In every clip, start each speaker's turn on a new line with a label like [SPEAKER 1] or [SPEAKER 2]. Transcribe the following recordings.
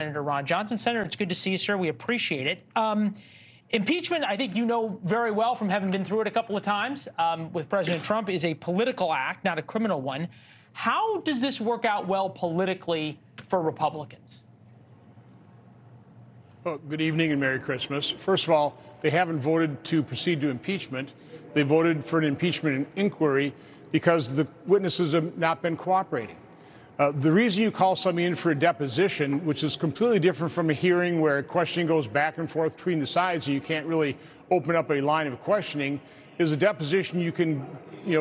[SPEAKER 1] Senator Ron Johnson. Senator, it's good to see you, sir. We appreciate it. Impeachment, I think you know very well from having been through it a couple of times with President Trump, is a political act, not a criminal one. How does this work out well politically for Republicans?
[SPEAKER 2] Well, good evening and Merry Christmas. First of all, they haven't voted to proceed to impeachment. They voted for an impeachment inquiry because the witnesses have not been cooperating. The reason you call somebody in for a deposition, which is completely different from a hearing where questioning goes back and forth between the sides and you can't really open up a line of questioning, is a deposition you can,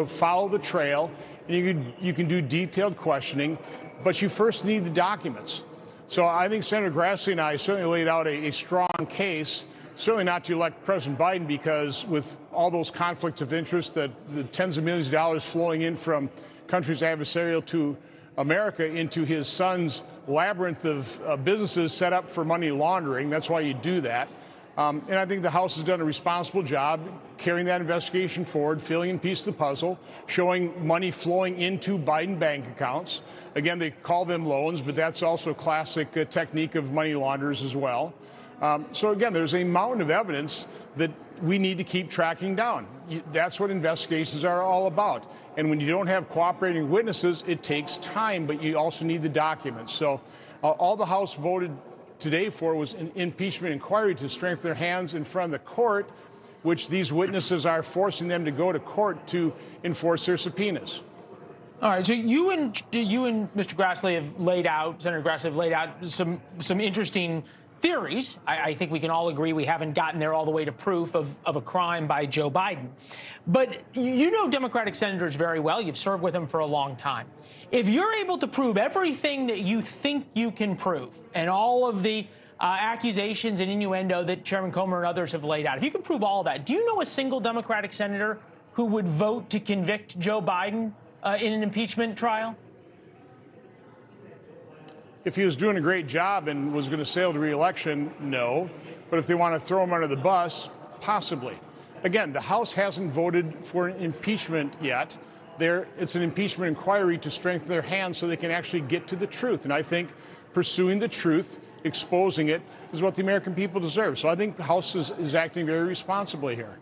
[SPEAKER 2] follow the trail and you can do detailed questioning, but you first need the documents. So I think Senator Grassley and I certainly laid out a strong case, certainly not to elect President Biden, because with all those conflicts of interest, the tens of millions of dollars flowing in from countries adversarial to America into his son's labyrinth of businesses set up for money laundering. That's why you do that. And I think the House has done a responsible job carrying that investigation forward, filling in a piece of the puzzle, showing money flowing into Biden bank accounts. Again, they call them loans, but that's also a classic technique of money launderers as well. So again, there's a mountain of evidence that we need to keep tracking down. That's what investigations are all about. And when you don't have cooperating witnesses, it takes time, but you also need the documents. So all the House voted today for was an impeachment inquiry to strengthen their hands in front of the court, which these witnesses are forcing them to go to court to enforce their subpoenas.
[SPEAKER 1] All right, so you and Mr. Grassley have laid out, Senator Grassley have laid out some interesting theories. I think we can all agree we haven't gotten there all the way to proof of a crime by Joe Biden. But you know Democratic senators very well. You've served with them for a long time. If you're able to prove everything that you think you can prove and all of the accusations and innuendo that Chairman Comer and others have laid out, if you can prove all that, do you know a single Democratic senator who would vote to convict Joe Biden in an impeachment trial?
[SPEAKER 2] If he was doing a great job and was going to sail to re-election, no. But if they want to throw him under the bus, possibly. Again, the House hasn't voted for an impeachment yet. It's an impeachment inquiry to strengthen their hands so they can actually get to the truth. And I think pursuing the truth, exposing it, is what the American people deserve. So I think the House is acting very responsibly here.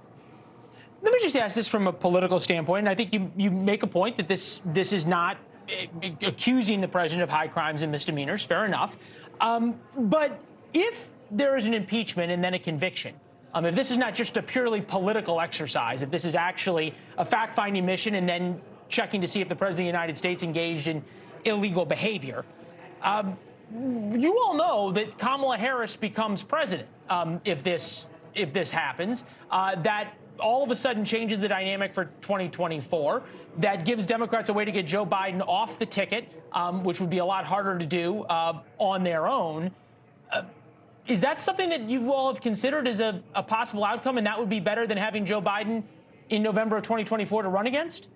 [SPEAKER 1] Let me just ask this from a political standpoint. And I think you make a point that this is not accusing the president of high crimes and misdemeanors. Fair enough. But if there is an impeachment and then a conviction, if this is not just a purely political exercise, if this is actually a fact-finding mission and then checking to see if the president of the United States engaged in illegal behavior, you all know that Kamala Harris becomes president if this happens. That all of a sudden changes the dynamic for 2024. That gives Democrats a way to get Joe Biden off the ticket, which would be a lot harder to do on their own. Is that something that you all have considered as a possible outcome, and that would be better than having Joe Biden in November of 2024 to run against?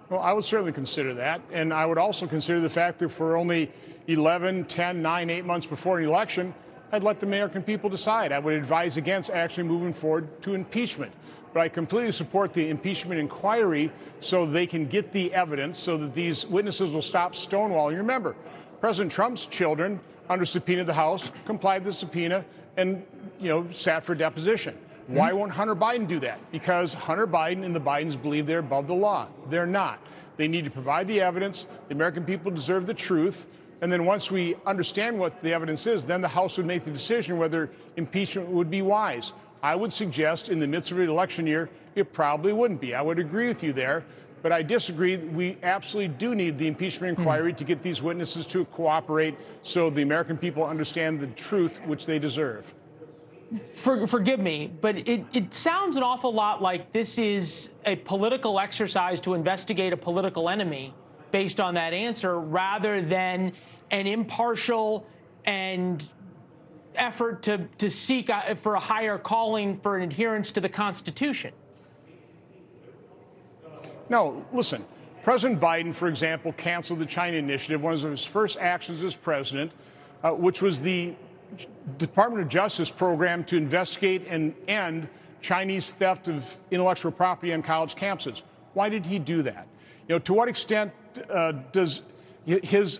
[SPEAKER 2] Well, I would certainly consider that. And I would also consider the fact that for only 11, 10, 9, 8 months before an election, I'd let the American people decide. I would advise against actually moving forward to impeachment. But I completely support the impeachment inquiry so they can get the evidence so that these witnesses will stop stonewalling. Remember, President Trump's children, under subpoena of the House, complied with the subpoena and, sat for deposition. Why won't Hunter Biden do that? Because Hunter Biden and the Bidens believe they're above the law. They're not. They need to provide the evidence. The American people deserve the truth. And then once we understand what the evidence is, then the House would make the decision whether impeachment would be wise. I would suggest in the midst of an election year, it probably wouldn't be. I would agree with you there. But I disagree. We absolutely do need the impeachment inquiry to get these witnesses to cooperate so the American people understand the truth which they deserve.
[SPEAKER 1] Forgive me, but it sounds an awful lot like this is a political exercise to investigate a political enemy based on that answer rather than an impartial and effort to seek for a higher calling for an adherence to the Constitution.
[SPEAKER 2] No, listen, President Biden, for example, canceled the China initiative, one of his first actions as president, which was the Department of Justice program to investigate and end Chinese theft of intellectual property on college campuses. Why did he do that? To what extent does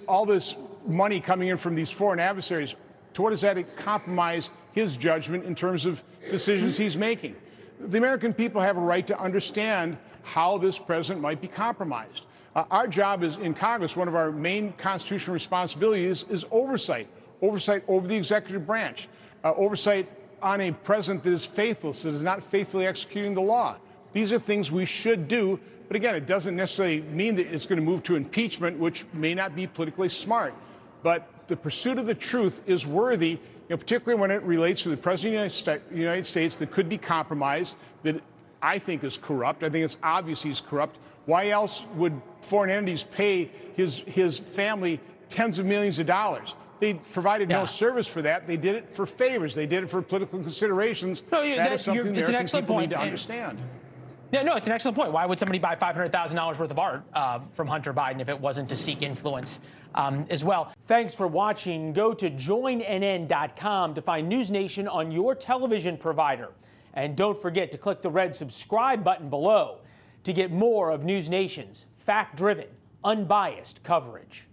[SPEAKER 2] all this money coming in from these foreign adversaries, to what does that compromise his judgment in terms of decisions he's making? The American people have a right to understand how this president might be compromised. Our job is in Congress, one of our main constitutional responsibilities is oversight. Oversight over the executive branch. Oversight on a president that is faithless, that is not faithfully executing the law. These are things we should do. But again, it doesn't necessarily mean that it's going to move to impeachment, which may not be politically smart. But the pursuit of the truth is worthy, particularly when it relates to the president of the United States that could be compromised, that I think is corrupt. I think it's obvious he's corrupt. Why else would foreign entities pay his family tens of millions of dollars? They provided no service for that. They did it for favors. They did it for political considerations.
[SPEAKER 1] No,
[SPEAKER 2] that is something the American people
[SPEAKER 1] point.
[SPEAKER 2] need to understand.
[SPEAKER 1] Yeah, no, it's an excellent point. Why would somebody buy $500,000 worth of art from Hunter Biden if it wasn't to seek influence as well? Thanks for watching. Go to joinnn.com to find NewsNation on your television provider. And don't forget to click the red subscribe button below to get more of NewsNation's fact-driven, unbiased coverage.